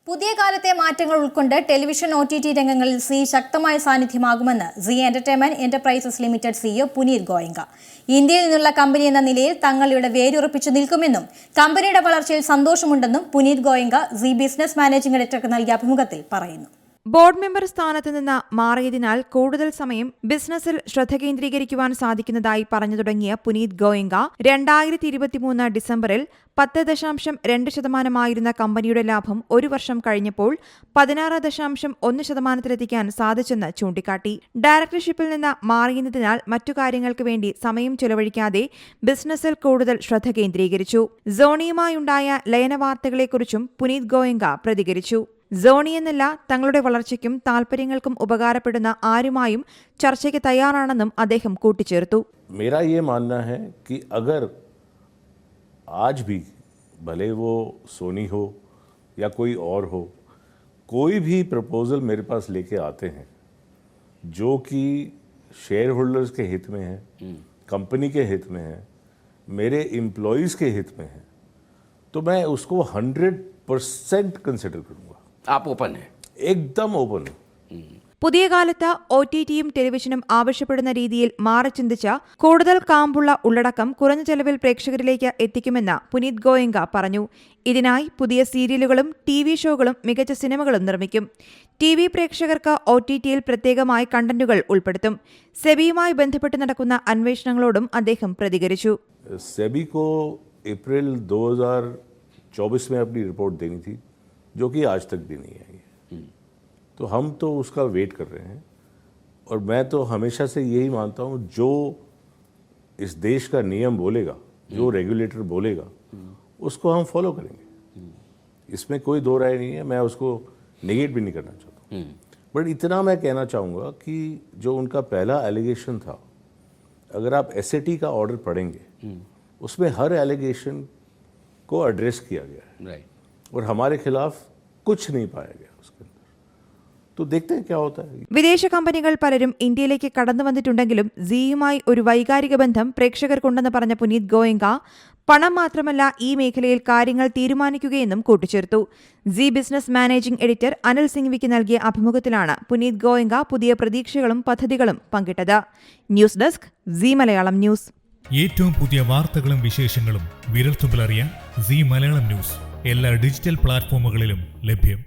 പുതിയ കാലത്തെ മാറ്റങ്ങൾ ഉൾക്കൊണ്ട് ടെലിവിഷൻ OTT രംഗങ്ങളിൽ സി ശക്തമായ സാന്നിധ്യമാകുമെന്ന് Zee Entertainment Enterprises Limited CEO Puneet Goenka. ഇന്ത്യയിൽ നിന്നുള്ള കമ്പനി എന്ന നിലയിൽ തങ്ങൾ ഇവിടെ വേരുറപ്പിച്ചു നിൽക്കുമെന്നും കമ്പനിയുടെ വളർച്ചയിൽ സന്തോഷമുണ്ടെന്നും പുനീത് ഗോയങ്ക സി ബിസിനസ് മാനേജിംഗ് ഡയറക്ടർക്ക് നൽകിയ അഭിമുഖത്തിൽ പറയുന്നു. ബോർഡ് മെമ്പർ സ്ഥാനത്ത് നിന്ന് മാറിയതിനാൽ കൂടുതൽ സമയം ബിസിനസ്സിൽ ശ്രദ്ധ കേന്ദ്രീകരിക്കുവാൻ സാധിക്കുന്നതായി പറഞ്ഞു തുടങ്ങിയ പുനീത് ഗോയങ്ക 2023 ഡിസംബറിൽ 10.2% കമ്പനിയുടെ ലാഭം ഒരു വർഷം കഴിഞ്ഞപ്പോൾ 16.1%-ലെത്തിക്കാൻ സാധിച്ചെന്ന് ചൂണ്ടിക്കാട്ടി. ഡയറക്ടർഷിപ്പിൽ നിന്ന് മാറിയതിനാൽ മറ്റു കാര്യങ്ങൾക്ക് വേണ്ടി സമയം ചെലവഴിക്കാതെ ബിസിനസ്സിൽ കൂടുതൽ ശ്രദ്ധ കേന്ദ്രീകരിച്ചു. സോണിയുമായുണ്ടായ ലയന വാർത്തകളെക്കുറിച്ചും പുനീത് ഗോയങ്ക പ്രതികരിച്ചു. സോണി എന്നല്ല, തങ്ങളുടെ വളർച്ചയ്ക്കും താൽപര്യങ്ങൾക്കും ഉപകാരപ്പെടുന്ന ആരുമായും ചർച്ചയ്ക്ക് തയ്യാറാണെന്നും അദ്ദേഹം കൂട്ടിച്ചേർത്തു. मेरा ये मानना है कि अगर आज भी भले वो सोनी हो या कोई और हो, कोई भी प्रपोजल मेरे पास लेके आते हैं जो कि शेयर होल्डर्स के हित में है, कंपनी के हित में है, मेरे एम्प्लॉयज़ के हित में है, तो मैं उसको 100% कंसिडर करूँगा. आप ओपन है? एकदम ओपन है. പുതിയ കാലത്ത് OTTയും ടെലിവിഷനും ആവശ്യപ്പെടുന്ന രീതിയിൽ മാറി ചിന്തിച്ച കൂടുതൽ കാമ്പുള്ള ഉള്ളടക്കം കുറഞ്ഞ ചെലവിൽ പ്രേക്ഷകരിലേക്ക് എത്തിക്കുമെന്ന് പുനീത് ഗോയങ്ക പറഞ്ഞു. ഇതിനായി പുതിയ സീരിയലുകളും TV ഷോകളും മികച്ച സിനിമകളും നിർമ്മിക്കും. TV പ്രേക്ഷകർക്ക് OTTയിൽ പ്രത്യേകമായി കണ്ടന്റുകൾ ഉൾപ്പെടുത്തും. സെബിയുമായി ബന്ധപ്പെട്ട് നടക്കുന്ന അന്വേഷണങ്ങളോടും അദ്ദേഹം പ്രതികരിച്ചു. सेबी को अप्रैल 2024 में अपनी रिपोर्ट देनी थी, जो कि आज तक भी नहीं आई है. तो हम तो उसका वेट कर रहे हैं और मैं तो हमेशा से यही मानता हूँ, जो इस देश का नियम बोलेगा, जो रेगुलेटर बोलेगा, उसको हम फॉलो करेंगे. इसमें कोई दो राय नहीं है. मैं उसको नेगेट भी नहीं करना चाहता हूँ. बट इतना मैं कहना चाहूँगा कि जो उनका पहला एलिगेशन था, अगर आप SAT का ऑर्डर पढ़ेंगे, उसमें हर एलिगेशन को एड्रेस किया गया है. राइट. और हमारे खिलाफ कुछ नहीं पाया गया उसके अंदर. तो देखते हैं क्या होता है. വിദേശ കമ്പനികൾ പലരും ഇന്ത്യയിലേക്ക് കടന്നു വന്നിട്ടുണ്ടെങ്കിലും സിയുമായി ഒരു വൈകാരിക ബന്ധം പ്രേക്ഷകർക്കുണ്ടെന്ന് പറഞ്ഞ പുനീത് ഗോയങ്ക പണം മാത്രമല്ല ഈ മേഖലയിൽ കാര്യങ്ങൾ തീരുമാനിക്കുകയെന്നും കൂട്ടിച്ചേർത്തു. Zee Business managing editor Anil സിംഗ്വിക്ക് നൽകിയ അഭിമുഖത്തിലാണ് പുനീത് ഗോയങ്ക പുതിയ പ്രതീക്ഷകളും പദ്ധതികളും പങ്കിട്ടത്. News desk Zee Malayalam News. ഏറ്റവും പുതിയ വാർത്തകളും വിശേഷങ്ങളും വിരൽത്തുമ്പിലറിയാൻ സി മലയാളം ന്യൂസ് എല്ലാ ഡിജിറ്റൽ പ്ലാറ്റ്ഫോമുകളിലും ലഭ്യം.